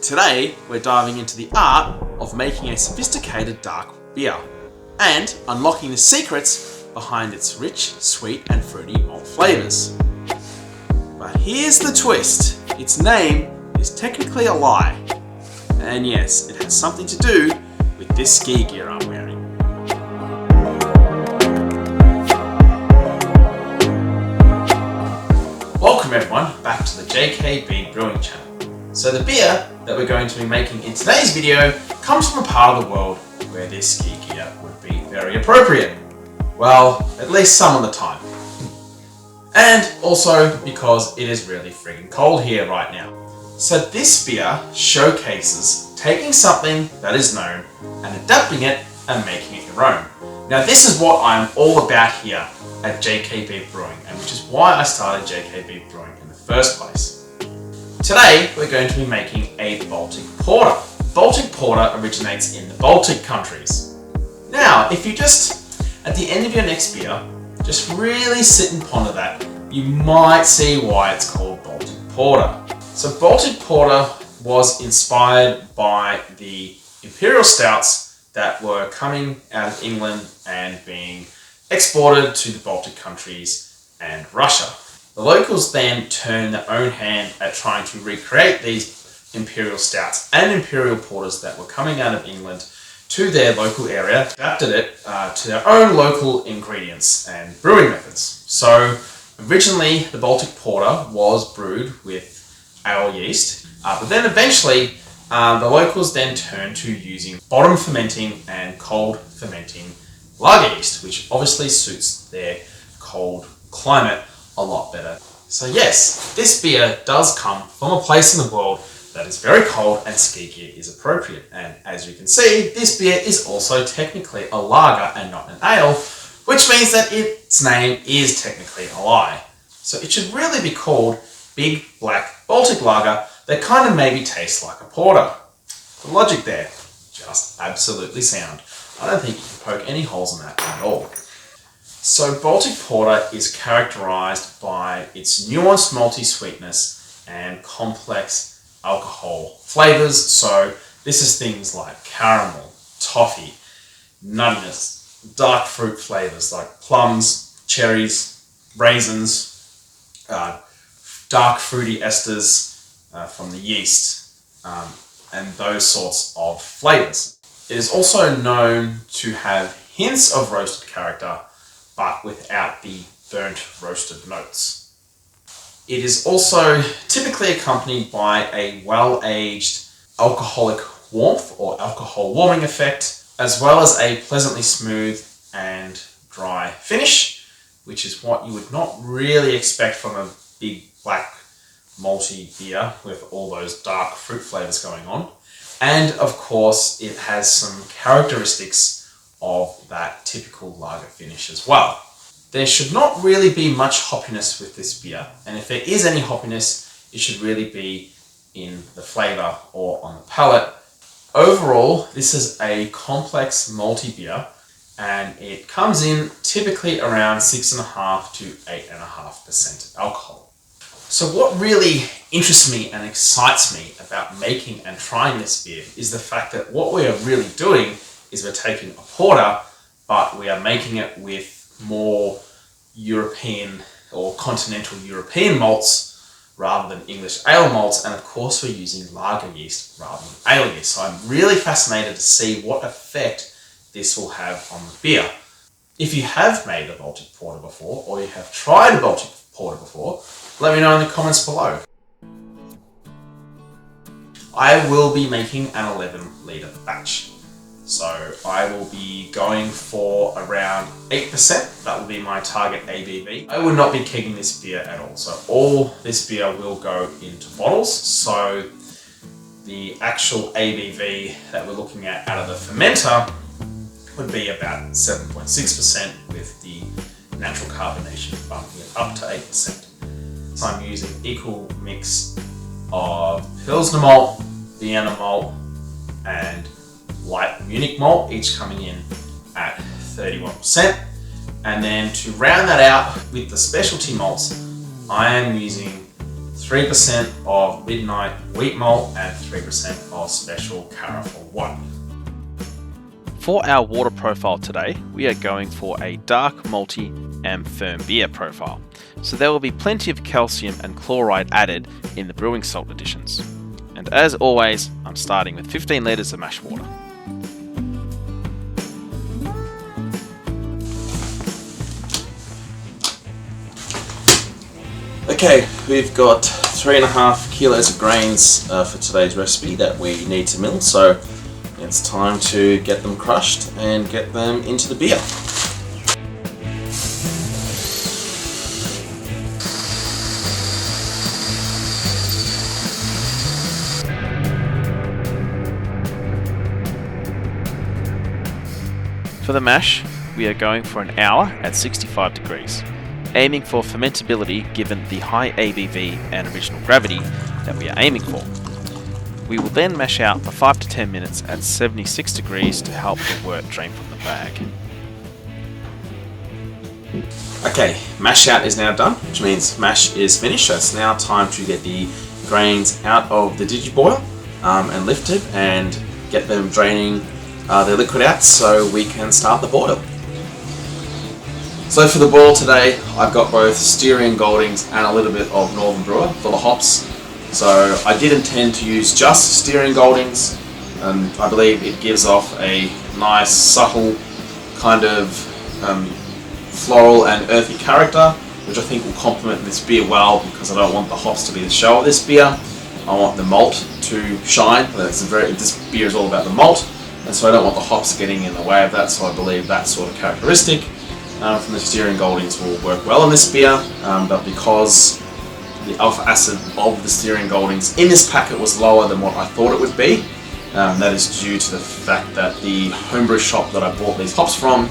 Today, we're diving into the art of making a sophisticated dark beer and unlocking the secrets behind its rich, sweet and fruity malt flavours. But here's the twist. Its name is technically a lie. And yes, it has something to do with this ski gear I'm wearing. Welcome everyone back to the JKB Brewing channel. So the beer that we're going to be making in today's video comes from a part of the world where this ski gear would be very appropriate. Well, at least some of the time. And also because it is really friggin' cold here right now. So this beer showcases taking something that is known and adapting it and making it your own. Now this is what I'm all about here at JKB Brewing, and which is why I started JKB Brewing in the first place. Today we're going to be making a Baltic Porter. Baltic Porter originates in the Baltic countries. Now if you just, at the end of your next beer, just really sit and ponder that, you might see why it's called Baltic Porter. So Baltic Porter was inspired by the imperial stouts that were coming out of England and being exported to the Baltic countries and Russia. The locals then turned their own hand at trying to recreate these imperial stouts and imperial porters that were coming out of England to their local area, adapted it to their own local ingredients and brewing methods. So originally the Baltic Porter was brewed with ale yeast, but then eventually the locals then turned to using bottom fermenting and cold fermenting lager yeast, which obviously suits their cold climate a lot better. So yes, this beer does come from a place in the world that is very cold and ski gear is appropriate. And as you can see, this beer is also technically a lager and not an ale, which means that its name is technically a lie. So it should really be called Big Black Baltic Lager that kind of maybe tastes like a porter. The logic there, just absolutely sound. I don't think you can poke any holes in that at all. So Baltic Porter is characterised by its nuanced malty sweetness and complex alcohol flavours. So this is things like caramel, toffee, nuttiness, dark fruit flavours like plums, cherries, raisins, dark fruity esters from the yeast, and those sorts of flavours. It is also known to have hints of roasted character, but without the burnt roasted notes. It is also typically accompanied by a well-aged alcoholic warmth or alcohol warming effect, as well as a pleasantly smooth and dry finish, which is what you would not really expect from a big black malty beer with all those dark fruit flavours going on. And of course, it has some characteristics of that typical lager finish as well. There should not really be much hoppiness with this beer, and if there is any hoppiness, it should really be in the flavour or on the palate. Overall, this is a complex malty beer, and it comes in typically around 6.5 to 8.5% alcohol. So what really interests me and excites me about making and trying this beer is the fact that what we are really doing is we're taking a porter, but we are making it with more European or continental European malts rather than English ale malts, and of course we're using lager yeast rather than ale yeast. So I'm really fascinated to see what effect this will have on the beer. If you have made a Baltic Porter before, or you have tried a Baltic Porter before, let me know in the comments below. I will be making an 11 litre batch. So I will be going for around 8%. That will be my target ABV. I will not be kegging this beer at all. So all this beer will go into bottles. So the actual ABV that we're looking at out of the fermenter would be about 7.6% with the natural carbonation bumping it up to 8%. So I'm using equal mix of Pilsner malt, Vienna malt, and light Munich malt, each coming in at 31%. And then to round that out with the specialty malts, I am using 3% of midnight wheat malt, and 3% of special Carafel white. For our water profile today, we are going for a dark, malty and firm beer profile. So there will be plenty of calcium and chloride added in the brewing salt additions. And as always, I'm starting with 15 litres of mash water. Okay, we've got 3.5 kilos of grains for today's recipe that we need to mill, so it's time to get them crushed and get them into the beer. For the mash, we are going for an hour at 65 degrees, aiming for fermentability given the high ABV and original gravity that we are aiming for. We will then mash out for 5 to 10 minutes at 76 degrees to help the wort drain from the bag. Okay, mash out is now done, which means mash is finished. So it's now time to get the grains out of the digiboil and lifted and get them draining their liquid out so we can start the boil. So for the boil today, I've got both Styrian Goldings and a little bit of Northern Brewer for the hops. So I did intend to use just Styrian Goldings, and I believe it gives off a nice, subtle kind of floral and earthy character, which I think will complement this beer well, because I don't want the hops to be the show of this beer. I want the malt to shine. This beer is all about the malt, and so I don't want the hops getting in the way of that, so I believe that sort of characteristic from the Styrian Goldings will work well in this beer, but because the alpha acid of the Styrian Goldings in this packet was lower than what I thought it would be. That is due to the fact that the homebrew shop that I bought these hops from,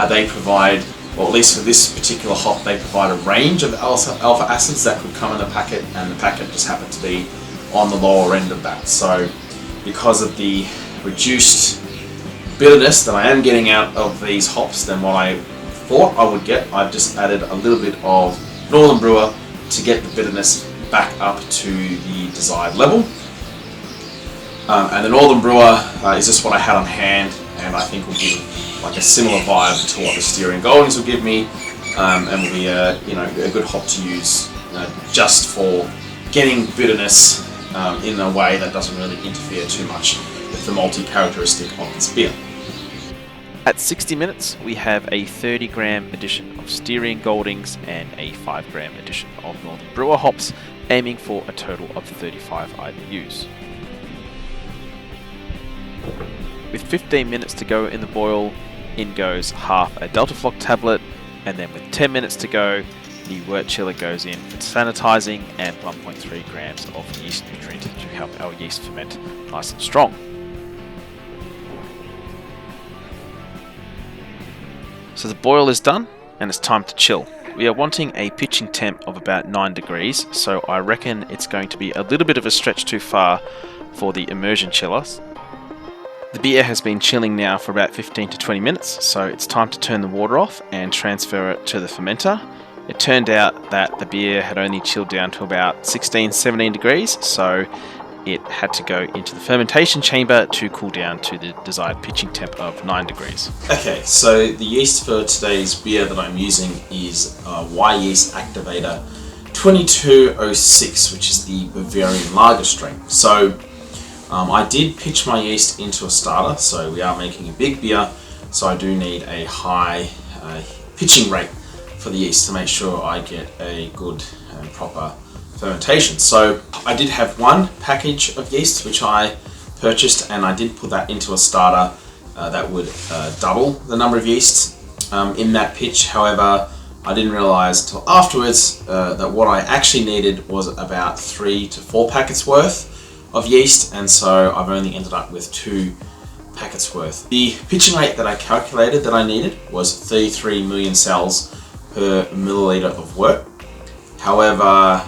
they provide, or at least for this particular hop, they provide a range of alpha acids that could come in the packet, and the packet just happened to be on the lower end of that. So because of the reduced bitterness that I am getting out of these hops than what I thought I would get, I've just added a little bit of Northern Brewer to get the bitterness back up to the desired level. And the Northern Brewer is just what I had on hand, and I think will give like a similar vibe to what the Styrian Goldings will give me, and will be a good hop to use just for getting bitterness in a way that doesn't really interfere too much with the malty characteristic of this beer. At 60 minutes, we have a 30 gram addition of Styrian Goldings and a 5 gram addition of Northern Brewer hops, aiming for a total of 35 IBUs. With 15 minutes to go in the boil, in goes half a Delta Flock tablet, and then with 10 minutes to go, the wort chiller goes in for sanitizing and 1.3 grams of yeast nutrient to help our yeast ferment nice and strong. So the boil is done and it's time to chill. We are wanting a pitching temp of about 9 degrees, so I reckon it's going to be a little bit of a stretch too far for the immersion chillers. The beer has been chilling now for about 15 to 20 minutes, so it's time to turn the water off and transfer it to the fermenter. It turned out that the beer had only chilled down to about 16-17 degrees, so it had to go into the fermentation chamber to cool down to the desired pitching temp of 9 degrees. Okay, so the yeast for today's beer that I'm using is Yeast Activator 2206, which is the Bavarian lager strain. So I did pitch my yeast into a starter, so we are making a big beer, so I do need a high pitching rate for the yeast to make sure I get a good and proper fermentation. So I did have one package of yeast which I purchased, and I did put that into a starter that would double the number of yeast in that pitch. However, I didn't realize until afterwards that what I actually needed was about 3 to 4 packets worth of yeast, and so I've only ended up with 2 packets worth. The pitching rate that I calculated that I needed was 33 million cells per milliliter of wort. However,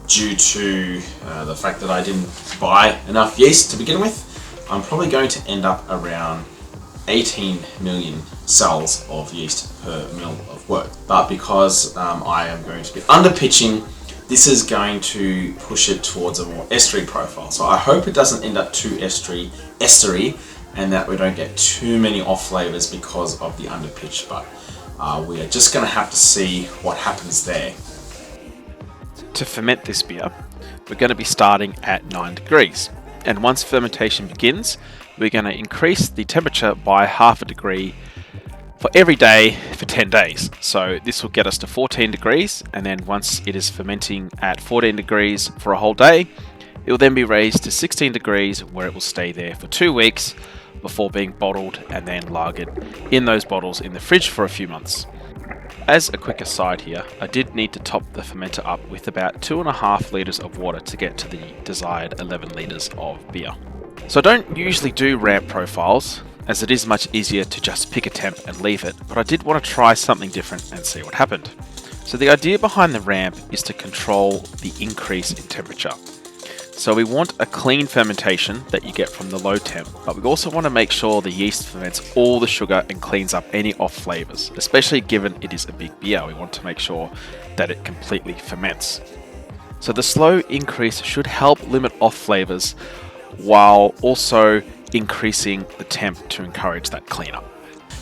due to the fact that I didn't buy enough yeast to begin with, I'm probably going to end up around 18 million cells of yeast per mil of wort. But because I am going to be under pitching this is going to push it towards a more estery profile. So I hope it doesn't end up too estery, and that we don't get too many off flavors because of the underpitch, but we are just going to have to see what happens there. To ferment this beer, we're going to be starting at 9 degrees, and once fermentation begins, we're going to increase the temperature by half a degree for every day for 10 days. So this will get us to 14 degrees, and then once it is fermenting at 14 degrees for a whole day, it will then be raised to 16 degrees, where it will stay there for 2 weeks before being bottled and then lagered in those bottles in the fridge for a few months. As a quick aside here, I did need to top the fermenter up with about 2.5 litres of water to get to the desired 11 litres of beer. So I don't usually do ramp profiles, as it is much easier to just pick a temp and leave it, but I did want to try something different and see what happened. So the idea behind the ramp is to control the increase in temperature. So we want a clean fermentation that you get from the low temp, but we also want to make sure the yeast ferments all the sugar and cleans up any off flavors, especially given it is a big beer. We want to make sure that it completely ferments. So the slow increase should help limit off flavors while also increasing the temp to encourage that cleanup.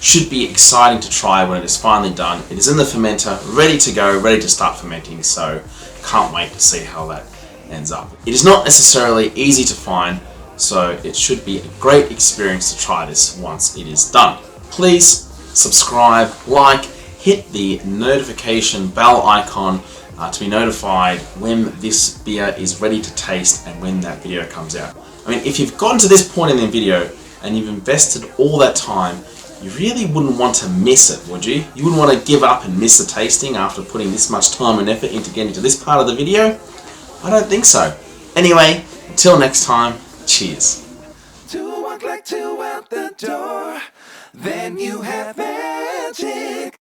Should be exciting to try when it is finally done. It is in the fermenter, ready to go, ready to start fermenting, so can't wait to see how that ends up. It is not necessarily easy to find, so it should be a great experience to try this once it is done. Please subscribe, like, hit the notification bell icon to be notified when this beer is ready to taste and when that video comes out. I mean, if you've gotten to this point in the video and you've invested all that time, you really wouldn't want to miss it, would you? You wouldn't want to give up and miss the tasting after putting this much time and effort into getting to this part of the video? I don't think so. Anyway, until next time, cheers. To walk like two out the door, then you have